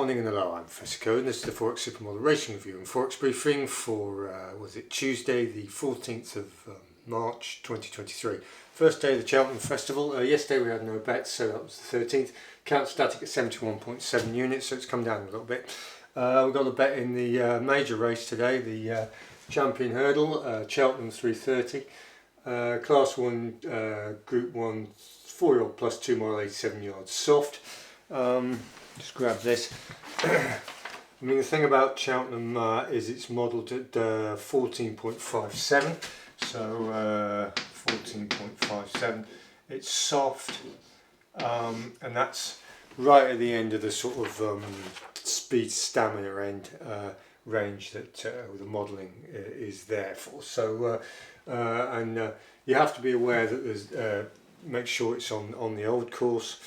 morning and hello, I'm Professor and this is the Forex Supermodel Racing Review and Forex Briefing for, was it Tuesday the 14th of March 2023. First day of the Cheltenham Festival. Yesterday we had no bets, so that was the 13th. Count static at 71.7 units, so it's come down a little bit. We've got a bet in the major race today, the Champion Hurdle, Cheltenham 330. Class 1, Group 1, 4-year-old plus 2 mile 87 yards soft. Just grab this. I mean, the thing about Cheltenham is it's modelled at 14.57, so 14.57. It's soft, and that's right at the end of the sort of speed stamina end range that the modelling is there for. So, you have to be aware that there's make sure it's on the old course.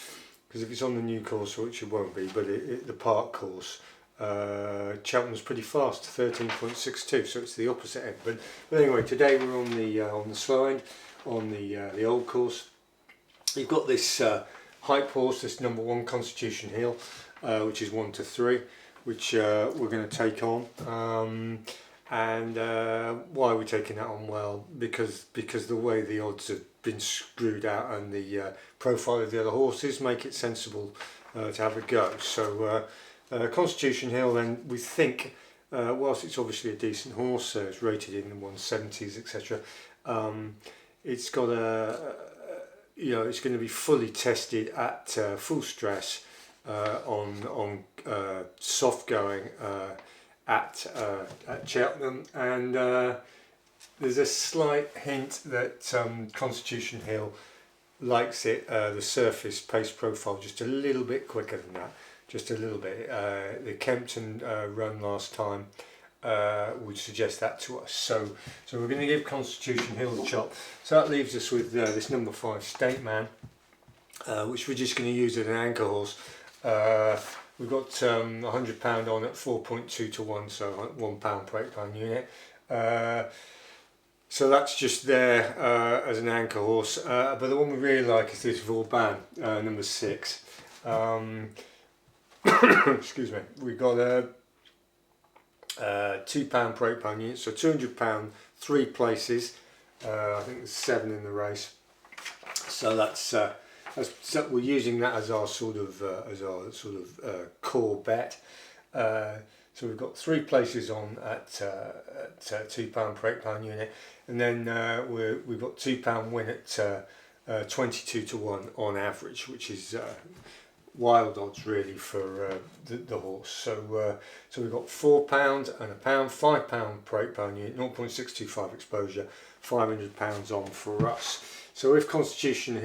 Because if it's on the new course, which it won't be, but the park course, Cheltenham's pretty fast, 13.62, so it's the opposite end. But anyway, today we're on the slow end, on the old course. You've got this hype horse, this number 1 Constitution Hill, which is 1 to 3, which we're going to take on. And why are we taking that on? Well, because the way the odds have been screwed out and the profile of the other horses make it sensible to have a go. So Constitution Hill, then, we think, whilst it's obviously a decent horse, it's rated in the 170s, etc. It's got it's going to be fully tested at full stress on soft going at Cheltenham, and there's a slight hint that Constitution Hill likes it, the surface pace profile just a little bit quicker than that, just a little bit. The Kempton run last time would suggest that to us. So we're going to give Constitution Hill the chop. So that leaves us with this number 5 State Man, which we're just going to use as an anchor horse. We've got £100 on at 4.2 to 1, so £1 per £8 unit. So that's just there as an anchor horse. But the one we really like is this Vauban, number 6. Excuse me. We've got a £2 per £8 unit, so £200, 3 places. I think there's 7 in the race. So so we're using that as our sort of core bet. So we've got 3 places on at £2 per £8 unit, and then we've got £2 win at 22 to 1 on average, which is wild odds really for the horse. So we've got £4 and £1, £5 per £8 unit, 0.625 exposure, £500 on for us. So if Constitution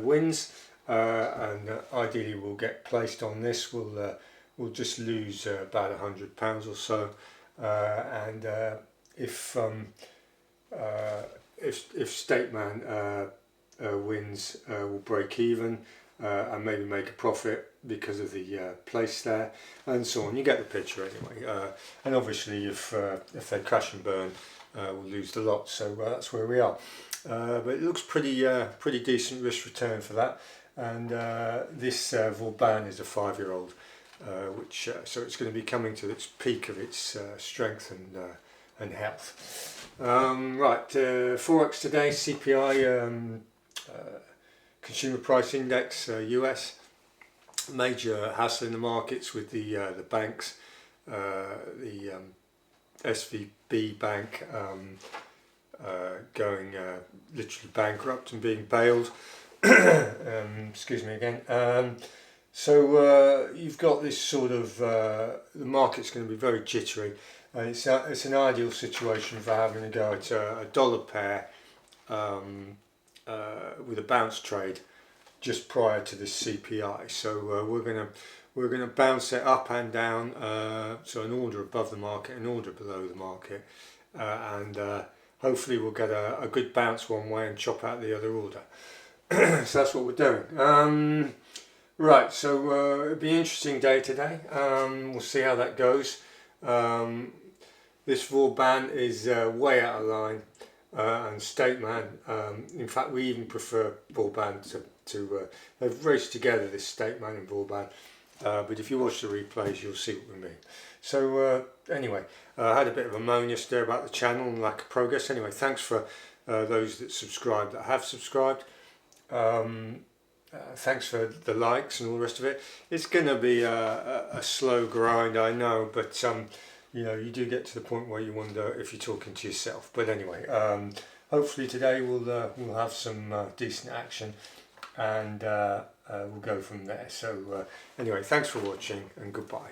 wins, and ideally we'll get placed on this, we'll just lose about £100 or so, and if State Man wins, we'll break even and maybe make a profit because of the place there, and so on. You get the picture anyway. And obviously, if they crash and burn, we'll lose the lot. So that's where we are. But it looks pretty decent risk return for that. And this Vauban is a 5-year-old, which so it's going to be coming to its peak of its strength and health. Right, Forex today, CPI, Consumer Price Index, US. Major hassle in the markets with the banks, the SVB bank going literally bankrupt and being bailed. Excuse me again. So you've got this sort of the market's going to be very jittery, and it's an ideal situation for having a go at a dollar pair with a bounce trade just prior to this CPI. So we're gonna bounce it up and down, so an order above the market, an order below the market, and hopefully we'll get a good bounce one way and chop out the other order. So that's what we're doing. Right, so it'll be an interesting day today. We'll see how that goes. This Vauban is way out of line, and State Man. In fact, we even prefer Vauban to they've raced together, this State Man and Vauban. but if you watch the replays you'll see what we mean. So anyway, I had a bit of a moan yesterday about the channel and lack of progress. Anyway, thanks for those that subscribed, that have subscribed. Thanks for the likes and all the rest of it. It's going to be a slow grind, I know, but you know, you do get to the point where you wonder if you're talking to yourself. But anyway, hopefully today we'll have some decent action, and we'll go from there. So anyway, thanks for watching and goodbye.